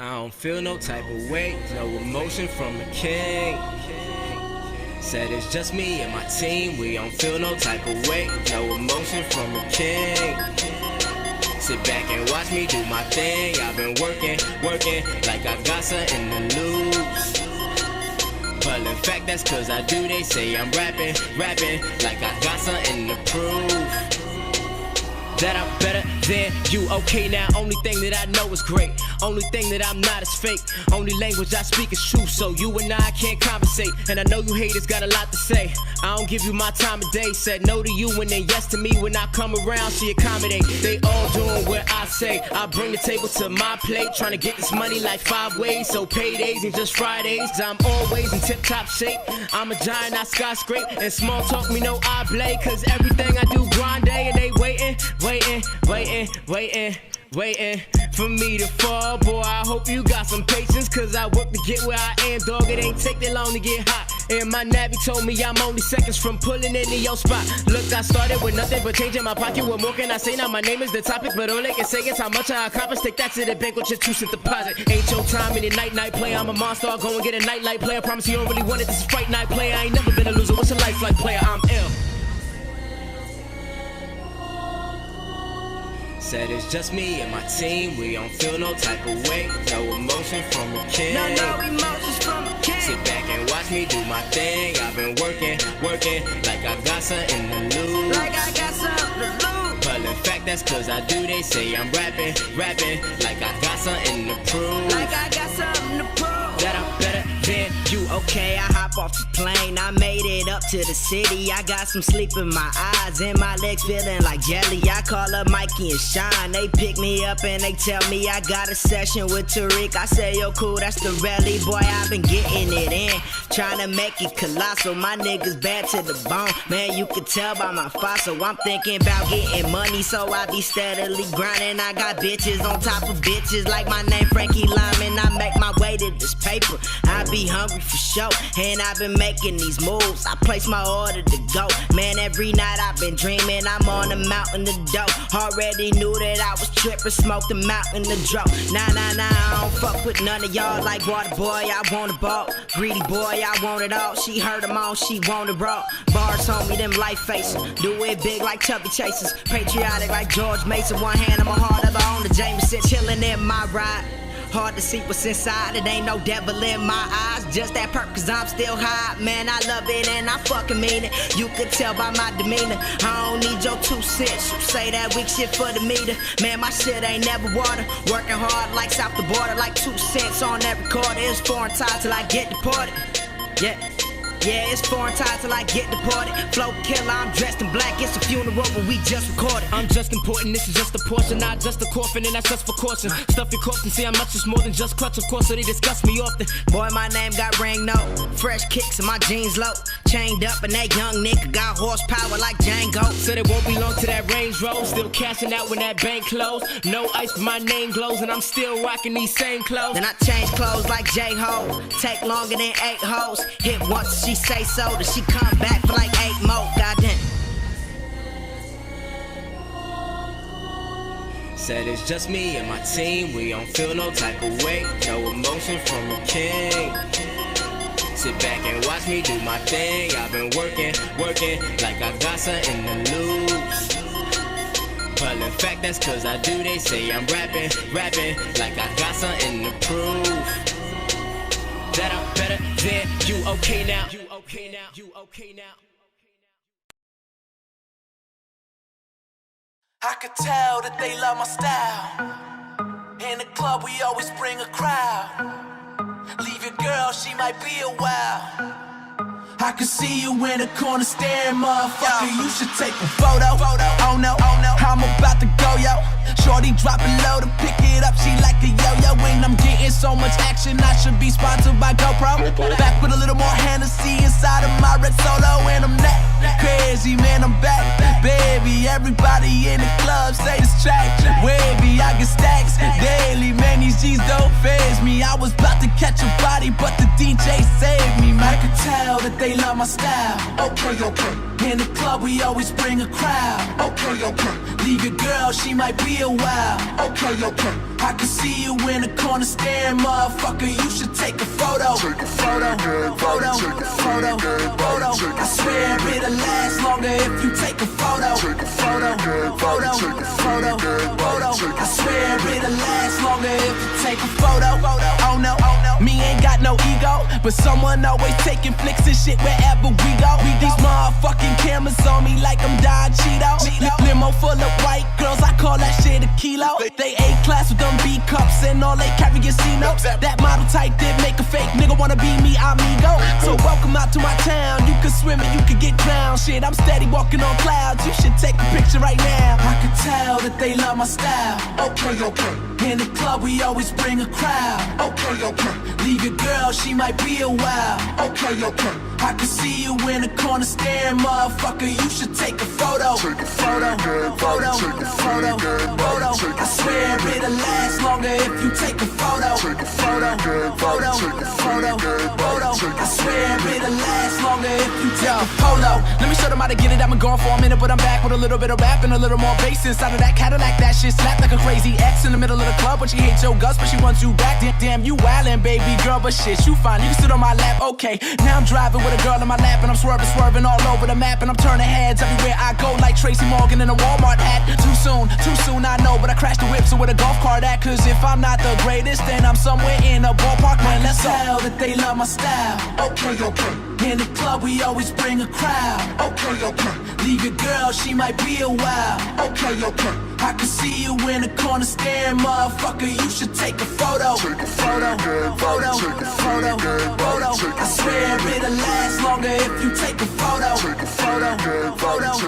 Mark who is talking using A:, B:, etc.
A: I don't feel no type of weight, no emotion from the king. Said it's just me and my team, we don't feel no type of weight, no emotion from the king. Sit back and watch me do my thing. I've been working like I got something to lose. But in fact that's cause I do, they say I'm rapping like I got something to prove. That I'm better than you, okay now, only thing that I know is great. Only thing that I'm not is fake. Only language I speak is true, so you and I can't conversate. And I know you haters got a lot to say. I don't give you my time of day. Said no to you and then yes to me. When I come around, she accommodate. They all doing what I say. I bring the table to my plate, trying to get this money like 5 ways. So paydays and just Fridays, I'm always in tip-top shape. I'm a giant, I skyscrape, and small talk me no I blade. Cause everything I do grind day, and they waiting for me to fall. Boy, I hope you got some patience, cause I work to get where I am, dog. It ain't take that long to get hot. And my nabby told me I'm only seconds from pulling into your spot. Look, I started with nothing but changing my pocket. What more can I say? Now my name is the topic, but all they can say is how much I accomplished. Take that to the bank with your 2-cent deposit. Ain't your time in the night player. I'm a monster, I'll go and get a nightlight player. Promise you don't really want it, this is fight night player. I ain't never been a loser, what's a life like player? I'm ill. Said it's just me and my team, we don't feel no type of weight, no emotion from the king.
B: No emotions from a king.
A: Sit back and watch me do my thing. I've been working like I got something to lose.
B: Like I got something to lose.
A: But in fact that's cause I do, they say I'm rapping like I got something to prove.
B: Like I got something to prove.
A: That I'm better than you.
B: Okay, I hop off the plane, I made it up to the city. I got some sleep in my eyes and my legs feeling like jelly. I call up Mikey and Sean, they pick me up and they tell me I got a session with Tariq. I say, yo, cool, that's the rally. Boy, I've been getting it in, trying to make it colossal. My niggas bad to the bone, man, you can tell by my fossil. I'm thinking about getting money, so I be steadily grinding. I got bitches on top of bitches, like my name Frankie Lyman. I make my way to this paper, I be hungry for show, and I've been making these moves. I place my order to go, man, every night I've been dreaming. I'm on the mountain to dope, already knew that I was tripping, smoked them out in the dro. Nah, I don't fuck with none of y'all. Like water boy, I want a ball. Greedy boy, I want it all. She heard them all, she want it raw. Bars homie, them life faces, do it big like chubby chasers. Patriotic like George Mason, one hand on my heart, other on the Jameson. Chillin' in my ride, hard to see what's inside. It ain't no devil in my eyes, just that perk cause I'm still high. Man, I love it and I fucking mean it. You could tell by my demeanor, I don't need your 2 cents. You say that weak shit for the meter. Man, my shit ain't never water. Working hard like south the border, like 2 cents on every quarter. It's foreign tie till I get deported. Yeah, it's foreign tie till I get deported. Flow killer, I'm dressed in black. It's a funeral when we just recorded.
A: I'm just important, this is just a portion, not just a coffin, and that's just for caution. Stuff your corpse and see how much is more than just clutch, of course, so they discuss me often.
B: Boy, my name got ring no, fresh kicks and my jeans low. Chained up and that young nigga got horsepower like Django.
A: Said it won't be long to that Range Rover, still cashing out when that bank closed. No ice but my name glows, and I'm still rocking these same clothes.
B: Then I change clothes like J-Ho, take longer than 8 hoes. Hit once, she say so, then she come back for like 8 more. Goddamn.
A: Said it's just me and my team, we don't feel no type of weight, no emotion from the king. Sit back and watch me do my thing. I've been working like I got something to lose. But in fact that's cause I do, they say I'm rapping like I got something to prove. That I'm better than you, okay now. You okay now.
C: I could tell that they love my style. In the club we always bring a crowd. Leave your girl, she might be a while. I can see you in the corner staring, motherfucker. You should take a photo. Oh no, I'm about to go, yo. Shorty drop it low to pick it up. She like a yo-yo. And I'm getting so much action, I should be sponsored by GoPro. Back with a little more Hennessy inside of my red Solo, and I'm that. Crazy, man, I'm back. Baby, everybody in the club say this track wavy. I get stacks daily, man, these G's don't faze me. I was about to catch a body, but the DJ saved me, man. I could tell that they love my style. Okay. In the club, we always bring a crowd. Okay. Leave your girl, she might be a while. Okay. I can see you in the corner staring, motherfucker. You should take a photo. Photo. I swear it'll last longer if you take a photo. Photo. I swear it'll last longer if you take a photo. Oh no, me ain't got no ego, but someone always taking flicks and shit wherever we go. These motherfucking cameras on me like I'm Don Cheeto. Limo full of white girls, I call that shit a kilo. They A-class with them B cups and all they carry is C-notes. That model type did make a fake nigga wanna be me, amigo. So welcome out to my town. You can swim and you can get drowned. Shit, I'm steady walking on clouds. You should take a picture right now. I can tell that they love my style. Okay. In the club, we always bring a crowd. Okay. Leave your girl, she might be a while. Okay. I can see you in the corner staring, motherfucker. You should take a photo. Photo. I swear it'll last longer if you take a photo. Photo. I swear it'll last longer if you take a photo. Let me show them how to get it. I've been gone for a minute, but I'm back with a little bit of rap and a little more bass inside of that Cadillac. That shit slapped like a crazy ex in the middle of the club, but she hates your guts, but she wants you back. Damn, you wildin', baby girl, but shit, you fine. You can sit on my lap, okay. Now I'm driving with a girl in my lap, and I'm swerving all over the map, and I'm turning heads everywhere I go like Tracy Morgan in a Walmart hat. Too soon, I know, but I crashed the whip, so with a golf cart at. Cause if I'm not the greatest, then I'm somewhere in a ballpark, man, let's go. I can tell that they love my style. Okay. In the club, we always bring a crowd. Okay. Leave your girl, she might be a while. Okay. I can see you in the corner staring, motherfucker. You should take a photo. Photo. I swear it'll last longer if you take a photo. Photo.